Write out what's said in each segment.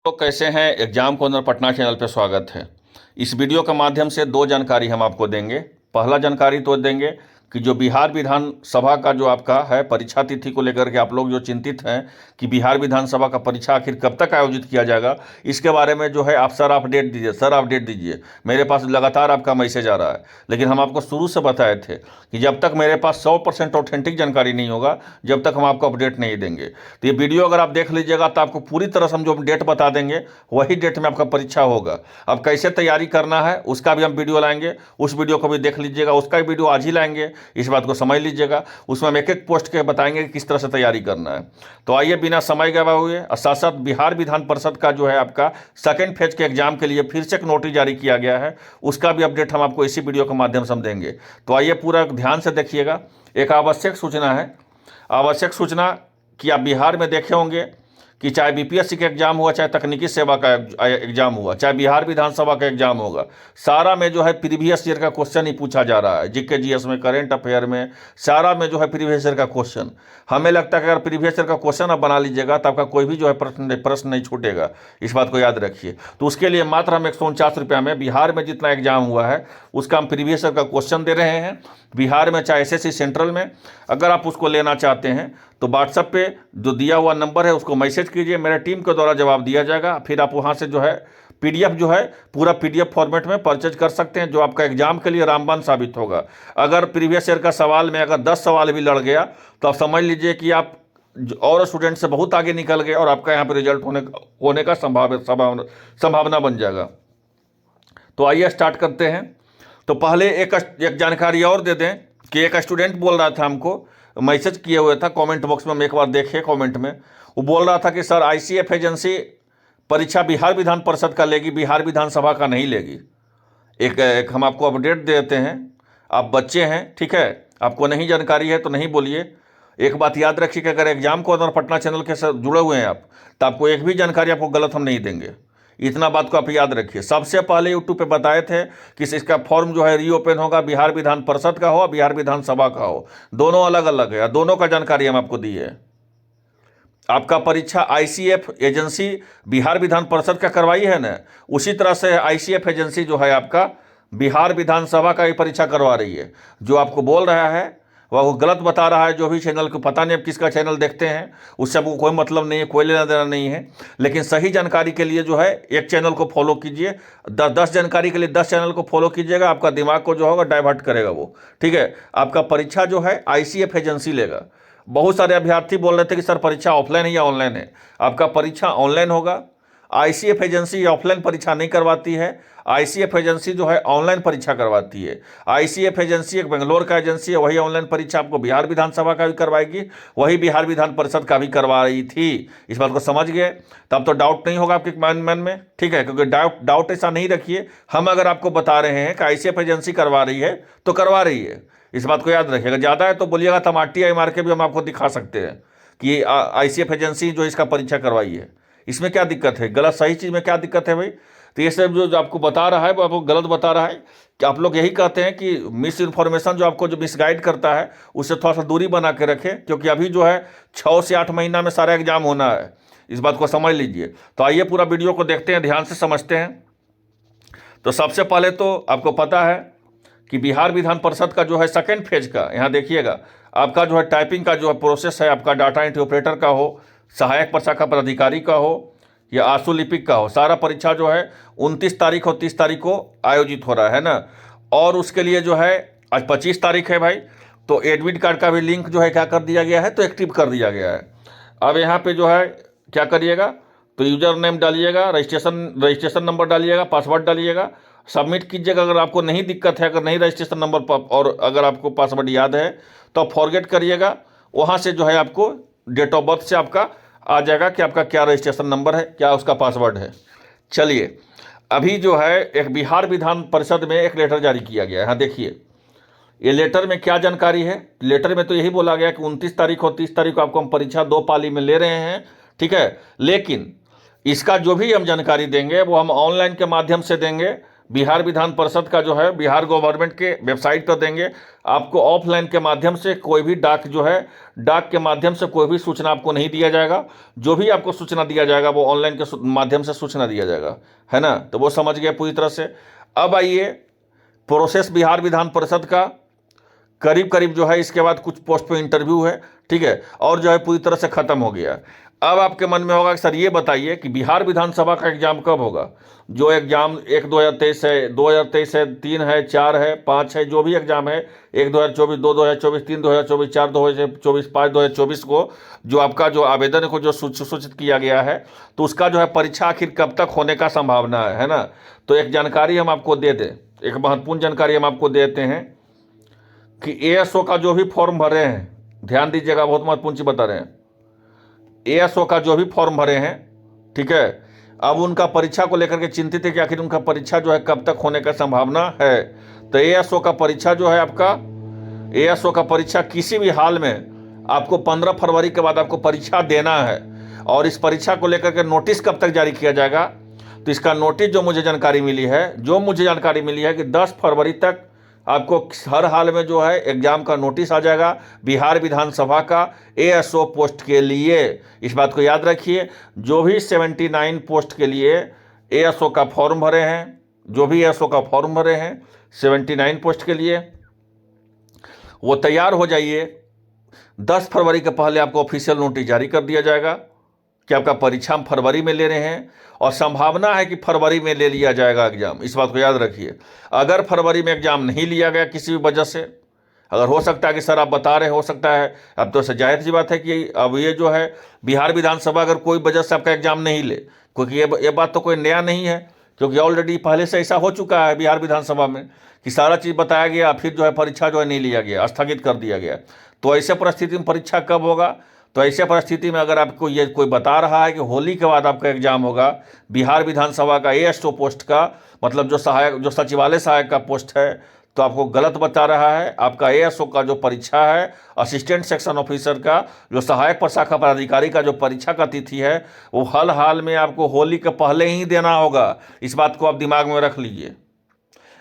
तो कैसे हैं। एग्जाम कॉर्नर पटना चैनल पे स्वागत है। इस वीडियो के माध्यम से दो जानकारी हम आपको देंगे। पहला जानकारी तो देंगे कि जो बिहार विधानसभा का जो आपका है परीक्षा तिथि को लेकर के आप लोग जो चिंतित हैं कि बिहार विधानसभा का परीक्षा आखिर कब तक आयोजित किया जाएगा, इसके बारे में जो है आप सर अपडेट दीजिए, सर अपडेट दीजिए। मेरे पास लगातार आपका मैसेज आ रहा है, लेकिन हम आपको शुरू से बताए थे कि जब तक मेरे पास 100% ऑथेंटिक जानकारी नहीं होगा, जब तक हम आपको अपडेट नहीं देंगे। तो ये वीडियो अगर आप देख लीजिएगा तो आपको पूरी तरह से हम जो डेट बता देंगे वही डेट में आपका परीक्षा होगा। अब कैसे तैयारी करना है उसका भी हम वीडियो लाएंगे, उस वीडियो को भी देख लीजिएगा, उसका भी वीडियो आज ही लाएंगे, इस बात को समझ लीजिएगा। उसमें हम एक एक पोस्ट के बताएंगे कि किस तरह से तैयारी करना है। तो आइए बिना समय गवाए हुए और साथ साथ बिहार विधान परिषद का जो है आपका सेकेंड फेज के एग्जाम के लिए फिर से एक नोटिस जारी किया गया है, उसका भी अपडेट हम आपको इसी वीडियो के माध्यम से हम देंगे। तो आइए पूरा ध्यान से देखिएगा। एक आवश्यक सूचना है, आवश्यक सूचना कि आप बिहार में देखे होंगे कि चाहे बीपीएससी का एग्जाम हुआ, चाहे तकनीकी सेवा का एग्जाम हुआ, चाहे बिहार विधानसभा का एग्जाम होगा, सारा में जो है प्रीवियस ईयर का क्वेश्चन ही पूछा जा रहा है। जीके जीएस में, करेंट अफेयर में, सारा में जो है प्रीवियस ईयर का क्वेश्चन। हमें लगता है कि अगर प्रीवियस ईयर का क्वेश्चन आप बना लीजिएगा तो आपका कोई भी जो है प्रश्न नहीं छूटेगा, इस बात को याद रखिए। तो उसके लिए मात्र हम 149 रुपया में बिहार में जितना एग्जाम हुआ है उसका हम प्रीवियस ईयर का क्वेश्चन दे रहे हैं। बिहार में चाहे एसएससी सेंट्रल में, अगर आप उसको लेना चाहते हैं तो व्हाट्सएप पे जो दिया हुआ नंबर है उसको मैसेज कीजिए, मेरे टीम के द्वारा जवाब दिया जाएगा। फिर आप वहाँ से जो है पीडीएफ जो है पूरा पीडीएफ फॉर्मेट में परचेज कर सकते हैं, जो आपका एग्जाम के लिए रामबाण साबित होगा। अगर प्रीवियस ईयर का सवाल में अगर 10 सवाल भी लड़ गया तो आप समझ लीजिए कि आप और स्टूडेंट से बहुत आगे निकल गए और आपका यहाँ पर रिजल्ट होने का संभावना बन जाएगा। तो आइए स्टार्ट करते हैं। तो पहले एक जानकारी और दे दें कि एक स्टूडेंट बोल रहा था, हमको मैसेज किए हुए था कमेंट बॉक्स में, हम एक बार देखे कमेंट में। वो बोल रहा था कि सर आईसीएफ एजेंसी परीक्षा बिहार विधान परिषद का लेगी, बिहार विधानसभा का नहीं लेगी। एक हम आपको अपडेट देते हैं। आप बच्चे हैं, ठीक है, आपको नहीं जानकारी है तो नहीं बोलिए। एक बात याद रखिए कि अगर एग्जाम को अगर पटना चैनल के साथ जुड़े हुए हैं आप, तो आपको एक भी जानकारी आपको गलत हम नहीं देंगे। इतना बात को आप याद रखिए। सबसे पहले यूट्यूब पे बताए थे कि इसका फॉर्म जो है रीओपन होगा, बिहार विधान परिषद का हो, बिहार विधानसभा का हो, दोनों अलग अलग है। दोनों का जानकारी हम आपको दी है। आपका परीक्षा आईसीएफ एजेंसी बिहार विधान परिषद का करवाई है ना, उसी तरह से आईसीएफ एजेंसी जो है आपका बिहार विधानसभा का ही परीक्षा करवा रही है। जो आपको बोल रहा है वह वो गलत बता रहा है। जो भी चैनल को पता नहीं अब किसका चैनल देखते हैं, उससे आपको कोई मतलब नहीं है, कोई लेना देना नहीं है। लेकिन सही जानकारी के लिए जो है एक चैनल को फॉलो कीजिए, 10 जानकारी के लिए 10 चैनल को फॉलो कीजिएगा। आपका दिमाग को जो होगा डाइवर्ट करेगा वो, ठीक है। आपका परीक्षा जो है आईसीएफ एजेंसी लेगा। बहुत सारे अभ्यर्थी बोल रहे थे कि सर परीक्षा ऑफलाइन है या ऑनलाइन है। आपका परीक्षा ऑनलाइन होगा। आईसीएफ एजेंसी ऑफलाइन परीक्षा नहीं करवाती है, आईसीएफ एजेंसी जो है ऑनलाइन परीक्षा करवाती है। आईसीएफ एजेंसी एक बेंगलोर का एजेंसी है, वही ऑनलाइन परीक्षा आपको बिहार विधानसभा का भी करवाएगी, वही बिहार विधान परिषद का भी करवा रही थी। इस बात को समझ गए, तब तो डाउट नहीं होगा आपके मन में, ठीक है। क्योंकि डाउट ऐसा नहीं रखिए। हम अगर आपको बता रहे हैं कि आईसीएफ एजेंसी करवा रही है तो करवा रही है, इस बात को याद रखिएगा। ज़्यादा है तो बोलिएगा तो हम आरटीआई मार के भी हम आपको दिखा सकते हैं कि आईसीएफ एजेंसी जो इसका परीक्षा करवाई है। इसमें क्या दिक्कत है? गलत सही चीज़ में क्या दिक्कत है भाई? तो ये सब जो आपको बता रहा है वो आपको गलत बता रहा है। कि आप लोग यही कहते हैं कि मिस इन्फॉर्मेशन जो आपको जो मिसगाइड करता है उससे थोड़ा सा दूरी बना के रखें, क्योंकि अभी जो है 6 से 8 महीना में सारा एग्जाम होना है, इस बात को समझ लीजिए। तो आइए पूरा वीडियो को देखते हैं, ध्यान से समझते हैं। तो सबसे पहले तो आपको पता है कि बिहार विधान परिषद का जो है सेकेंड फेज का, यहाँ देखिएगा आपका जो है टाइपिंग का जो है प्रोसेस है, आपका डाटा एंट्री ऑपरेटर का हो, सहायक प्रशाखा पदाधिकारी का हो या आशुलिपिक का हो, सारा परीक्षा जो है 29 तारीख और 30 तारीख को आयोजित हो रहा है ना। और उसके लिए जो है आज 25 तारीख है भाई, तो एडमिट कार्ड का भी लिंक जो है क्या कर दिया गया है, तो एक्टिव कर दिया गया है। अब यहाँ पे जो है क्या करिएगा, तो यूजर नेम डालिएगा, रजिस्ट्रेशन नंबर डालिएगा, पासवर्ड डालिएगा, सबमिट कीजिएगा। अगर आपको नहीं दिक्कत है, अगर नहीं रजिस्ट्रेशन नंबर और अगर आपको पासवर्ड याद है तो फॉरगेट करिएगा। वहाँ से जो है आपको डेट ऑफ बर्थ से आपका आ जाएगा कि आपका क्या रजिस्ट्रेशन नंबर है, क्या उसका पासवर्ड है। चलिए, अभी जो है एक बिहार विधान परिषद में एक लेटर जारी किया गया है। हाँ देखिए, ये लेटर में क्या जानकारी है। लेटर में तो यही बोला गया कि 29 तारीख और 30 तारीख को आपको हम परीक्षा 2 पाली में ले रहे हैं, ठीक है। लेकिन इसका जो भी हम जानकारी देंगे वो हम ऑनलाइन के माध्यम से देंगे, बिहार विधान परिषद का जो है बिहार गवर्नमेंट के वेबसाइट पर देंगे। आपको ऑफलाइन के माध्यम से कोई भी डाक जो है, डाक के माध्यम से कोई भी सूचना आपको नहीं दिया जाएगा। जो भी आपको सूचना दिया जाएगा वो ऑनलाइन के माध्यम से सूचना दिया जाएगा, है ना। तो वो समझ गए पूरी तरह से। अब आइए प्रोसेस बिहार विधान परिषद का करीब करीब जो है, इसके बाद कुछ पोस्ट पे इंटरव्यू है, ठीक है, और जो है पूरी तरह से खत्म हो गया। अब आपके मन में होगा कि सर ये बताइए कि बिहार विधानसभा का एग्जाम कब होगा। जो एग्जाम 1 2023 है, 2023 है, 3 है, 4 है, 5 है, जो भी एग्जाम है, 1 2024, 2 2024, 3 2024, 4 2024, 5 2024 को जो आपका जो आवेदन को जो सूचित किया गया है, तो उसका जो है परीक्षा आखिर कब तक होने का संभावना है ना। तो एक जानकारी हम आपको दे दें, एक महत्वपूर्ण जानकारी हम आपको देते हैं कि एएसओ का जो भी फॉर्म भरे हैं, ध्यान दीजिएगा, बहुत महत्वपूर्ण चीज बता रहे हैं। एएसओ का जो भी फॉर्म भरे हैं, ठीक है, अब उनका परीक्षा को लेकर के चिंतित है कि आखिर उनका परीक्षा जो है कब तक होने का संभावना है। तो एएसओ का परीक्षा जो है आपका, एएसओ का परीक्षा किसी भी हाल में आपको 15 फरवरी के बाद आपको परीक्षा देना है। और इस परीक्षा को लेकर के नोटिस कब तक जारी किया जाएगा, तो इसका नोटिस जो मुझे जानकारी मिली है कि 10 फरवरी तक आपको हर हाल में जो है एग्जाम का नोटिस आ जाएगा बिहार विधानसभा का एएसओ पोस्ट के लिए। इस बात को याद रखिए, जो भी 79 पोस्ट के लिए एएसओ का फॉर्म भरे हैं, जो भी एएसओ का फॉर्म भरे हैं 79 पोस्ट के लिए, वो तैयार हो जाइए। 10 फरवरी के पहले आपको ऑफिशियल नोटिस जारी कर दिया जाएगा कि आपका परीक्षा हम फरवरी में ले रहे हैं, और संभावना है कि फरवरी में ले लिया जाएगा एग्जाम। इस बात को याद रखिए। अगर फरवरी में एग्जाम नहीं लिया गया किसी भी वजह से, अगर हो सकता है कि सर आप बता रहे हो सकता है, अब तो जाहिर सी बात है कि अब ये जो है बिहार विधानसभा अगर कोई वजह से आपका एग्जाम नहीं ले, क्योंकि ये बात तो कोई नया नहीं है, क्योंकि ऑलरेडी पहले से ऐसा हो चुका है बिहार विधानसभा में कि सारा चीज़ बताया गया, फिर जो है परीक्षा जो है नहीं लिया गया, स्थगित कर दिया गया। तो ऐसे परिस्थिति में परीक्षा कब होगा, तो ऐसे परिस्थिति में अगर आपको ये कोई बता रहा है कि होली के बाद आपका एग्जाम होगा बिहार विधानसभा का एएसओ पोस्ट का, मतलब जो सहायक, जो सचिवालय सहायक का पोस्ट है, तो आपको गलत बता रहा है। आपका एएसओ का जो परीक्षा है, असिस्टेंट सेक्शन ऑफिसर का, जो सहायक प्रशाखा पदाधिकारी का जो परीक्षा का तिथि है, वो हाल में आपको होली के पहले ही देना होगा। इस बात को आप दिमाग में रख लीजिए,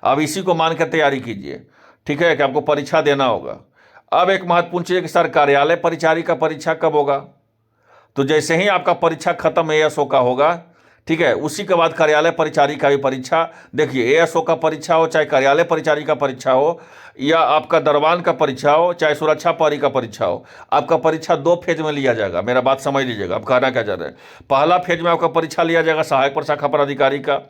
अब इसी को मान कर तैयारी कीजिए, ठीक है, कि आपको परीक्षा देना होगा। अब एक महत्वपूर्ण चीज़ है कि सर कार्यालय परिचारी का परीक्षा कब होगा, तो जैसे ही आपका परीक्षा खत्म एएसओ का होगा, ठीक है, उसी के बाद कार्यालय परिचारी का भी परीक्षा। देखिए, एएसओ का परीक्षा हो, चाहे कार्यालय परिचारी का परीक्षा हो, या आपका दरबान का परीक्षा हो, चाहे सुरक्षा प्रहरी का परीक्षा हो, आपका परीक्षा 2 फेज में लिया जाएगा। मेरा बात समझ लीजिएगा, आप कहना क्या चाह रहे हैं। पहला फेज में आपका परीक्षा लिया जाएगा सहायक प्रशाखा पदाधिकारी का,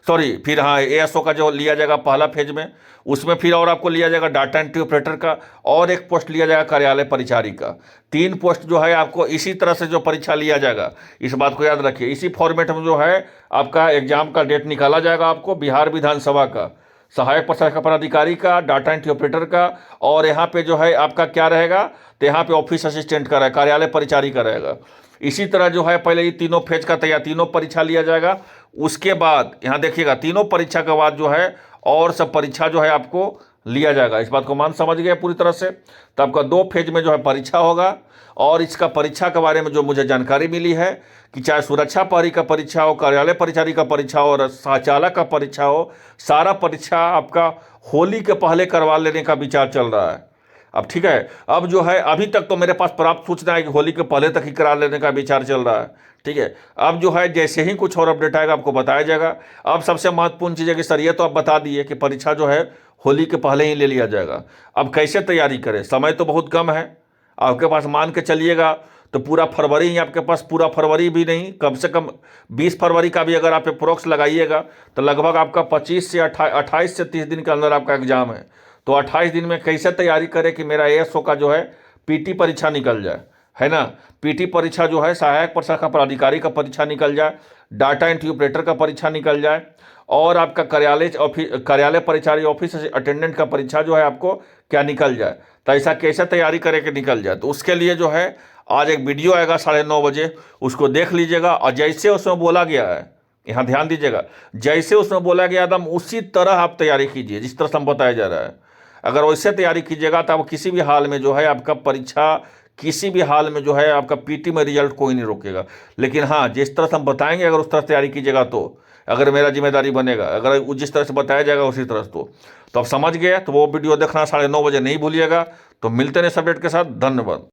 फिर हाँ एएसओ का जो लिया जाएगा पहला फेज में, उसमें फिर और आपको लिया जाएगा डाटा एंट्री ऑपरेटर का, और एक पोस्ट लिया जाएगा कार्यालय परिचारी का। 3 पोस्ट जो है आपको इसी तरह से जो परीक्षा लिया जाएगा, इस बात को याद रखिए। इसी फॉर्मेट में जो है आपका एग्जाम का डेट निकाला जाएगा आपको बिहार विधानसभा का, सहायक प्रशाखा पदाधिकारी का, डाटा एंट्री ऑपरेटर का, और यहाँ पे जो है आपका क्या रहेगा, तो यहाँ पे ऑफिस असिस्टेंट का रहेगा, कार्यालय परिचारी का रहेगा। इसी तरह जो है पहले ये तीनों फेज का तैयार, तीनों परीक्षा लिया जाएगा। उसके बाद यहाँ देखिएगा, तीनों परीक्षा के बाद जो है और सब परीक्षा जो है आपको लिया जाएगा। इस बात को मान समझ गए पूरी तरह से। तो आपका 2 फेज में जो है परीक्षा होगा, और इसका परीक्षा के बारे में जो मुझे जानकारी मिली है कि चाहे सुरक्षा प्रहरी का परीक्षा हो, कार्यालय परिचारी का परीक्षा हो, और संचालक का परीक्षा हो, सारा परीक्षा आपका होली के पहले करवा लेने का विचार चल रहा है। अब ठीक है, अब जो है अभी तक तो मेरे पास प्राप्त सूचना है कि होली के पहले तक ही करा लेने का विचार चल रहा है, ठीक है। अब जो है जैसे ही कुछ और अपडेट आएगा आपको बताया जाएगा। अब सबसे महत्वपूर्ण चीज़ है कि सर ये तो आप बता दिए कि परीक्षा जो है होली के पहले ही ले लिया जाएगा। अब कैसे तैयारी करें, समय तो बहुत कम है आपके पास, मान के चलिएगा तो पूरा फरवरी ही आपके पास, पूरा फरवरी भी नहीं, कम से कम 20 फरवरी का भी अगर आप अप्रोक्स लगाइएगा तो लगभग आपका 25 से 28 से 30 दिन के अंदर आपका एग्जाम है। तो 28 दिन में कैसे तैयारी करें कि मेरा एएसओ का जो है पीटी परीक्षा निकल जाए, है ना। पीटी परीक्षा जो है सहायक प्रशाखा पदाधिकारी का परीक्षा निकल जाए, डाटा एंट्री ऑपरेटर का परीक्षा निकल जाए, और आपका कार्यालय परिचारी ऑफिस अटेंडेंट का परीक्षा जो है आपको क्या निकल जाए। तो ऐसा कैसे तैयारी करें कि निकल जाए, तो उसके लिए जो है आज एक वीडियो आएगा 9:30 बजे, उसको देख लीजिएगा। और जैसे उसमें बोला गया है, यहाँ ध्यान दीजिएगा, जैसे उसमें बोला गया एकदम उसी तरह आप तैयारी कीजिए जिस तरह से हम बताया जा रहा है। अगर वैसे तैयारी कीजिएगा तो आप किसी भी हाल में जो है आपका परीक्षा किसी भी हाल में जो है आपका पीटी में रिजल्ट कोई नहीं रोकेगा। लेकिन हाँ, जिस तरह से हम बताएंगे अगर उस तरह से तैयारी कीजिएगा तो, अगर मेरा जिम्मेदारी बनेगा, अगर जिस तरह से बताया जाएगा उसी तरह से तो आप समझ गए। तो वो वीडियो देखना 9:30 बजे नहीं भूलिएगा। तो मिलते हैं इस अपडेट के साथ। धन्यवाद।